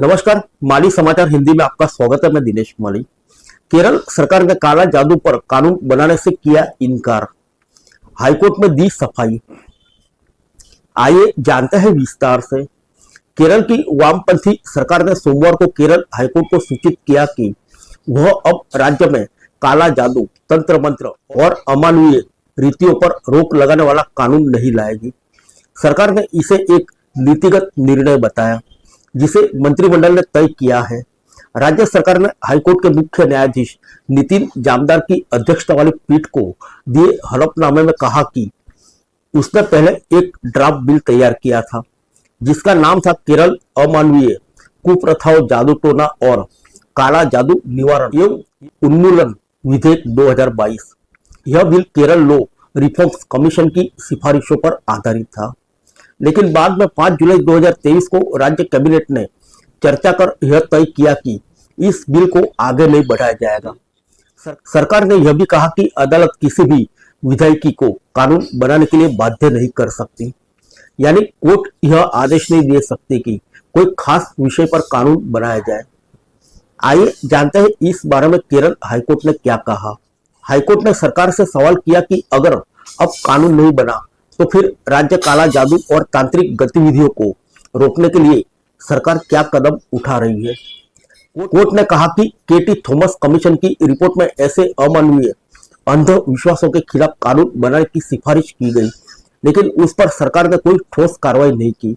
नमस्कार, माली समाचार हिंदी में आपका स्वागत है। मैं दिनेश माली। केरल सरकार ने काला जादू पर कानून बनाने से किया इनकार, हाईकोर्ट में दी सफाई। आइए जानते हैं विस्तार से। केरल की वामपंथी सरकार ने सोमवार को केरल हाईकोर्ट को सूचित किया कि वह अब राज्य में काला जादू, तंत्र मंत्र और अमानवीय रीतियों पर रोक लगाने वाला कानून नहीं लाएगी। सरकार ने इसे एक नीतिगत निर्णय बताया जिसे मंत्रिमंडल ने तय किया है। राज्य सरकार ने हाईकोर्ट के मुख्य न्यायाधीश नितिन जामदार की अध्यक्षता वाली पीठ को दिए हलफनामे में कहा कि उसने पहले एक ड्राफ्ट बिल तैयार किया था जिसका नाम था केरल अमानवीय कुप्रथाओं, जादू टोना और काला जादू निवारण एवं उन्मूलन विधेयक 2022। यह bill Kerala law reforms commission की सिफारिशों पर आधारित था, लेकिन बाद में 5 जुलाई 2023 को राज्य कैबिनेट ने चर्चा कर यह तय किया कि इस बिल को आगे नहीं बढ़ाया जाएगा। सरकार ने यह भी कहा कि अदालत किसी भी विधायकी को कानून बनाने के लिए बाध्य नहीं कर सकती, यानी कोर्ट यह आदेश नहीं दे सकती कि कोई खास विषय पर कानून बनाया जाए। आइए जानते हैं इस बारे में केरल हाईकोर्ट ने क्या कहा। हाईकोर्ट ने सरकार से सवाल किया कि अगर अब कानून नहीं बना तो फिर राज्य काला जादू और तांत्रिक गतिविधियों को रोकने के लिए सरकार क्या कदम उठा रही है। कोर्ट ने कहा कि केटी थॉमस कमीशन की रिपोर्ट में ऐसे अमानवीय अंधविश्वासों के खिलाफ कानून बनाने की सिफारिश की गई, लेकिन उस पर सरकार ने कोई ठोस कार्रवाई नहीं की।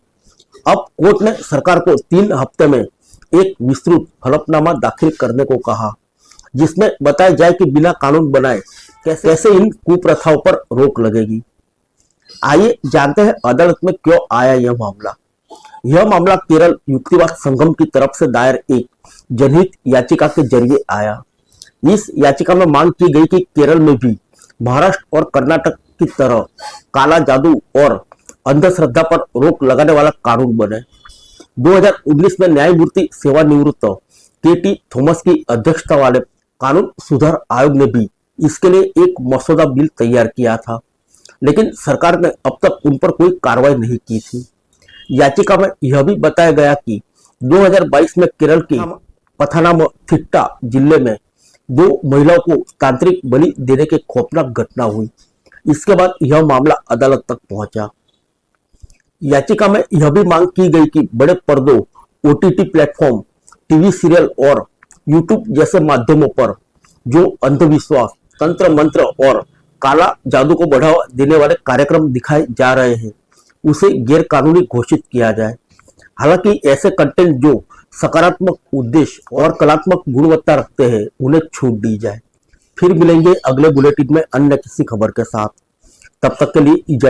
अब कोर्ट ने सरकार को 3 हफ्ते में एक विस्तृत हलफनामा दाखिल करने को कहा जिसमें बताया जाए कि बिना कानून बनाए कैसे इन कुप्रथाओं पर रोक लगेगी। आइए जानते हैं अदालत में क्यों आया यह मामला। यह मामला केरल युक्तिवाद संगम की तरफ से दायर एक जनहित याचिका के जरिए आया। इस याचिका में मांग की गई कि केरल में भी महाराष्ट्र और कर्नाटक की तरह काला जादू और अंधश्रद्धा पर रोक लगाने वाला कानून बने। 2019 में न्यायमूर्ति सेवानिवृत्त केटी थॉमस की अध्यक्षता वाले कानून सुधार आयोग ने भी इसके लिए एक मसौदा बिल तैयार किया था, लेकिन सरकार ने अब तक उन पर कोई कार्रवाई नहीं की थी। याचिका में यह भी बताया गया कि 2022 में केरल के पथानामथिट्टा जिले में 2 महिलाओं को तांत्रिक बलि देने की खौफनाक घटना हुई। इसके बाद यह मामला अदालत तक पहुंचा। याचिका में यह भी मांग की गई कि बड़े पर्दों, OTT प्लेटफॉर्म, टीवी सीरियल और यूट्यूब जैसे माध्यमों पर जो अंधविश्वास, तंत्र मंत्र और काला जादू को बढ़ावा देने वाले कार्यक्रम दिखाए जा रहे हैं उसे गैर कानूनी घोषित किया जाए। हालांकि ऐसे कंटेंट जो सकारात्मक उद्देश्य और कलात्मक गुणवत्ता रखते हैं उन्हें छूट दी जाए। फिर मिलेंगे अगले बुलेटिन में अन्य किसी खबर के साथ। तब तक के लिए इजाजत।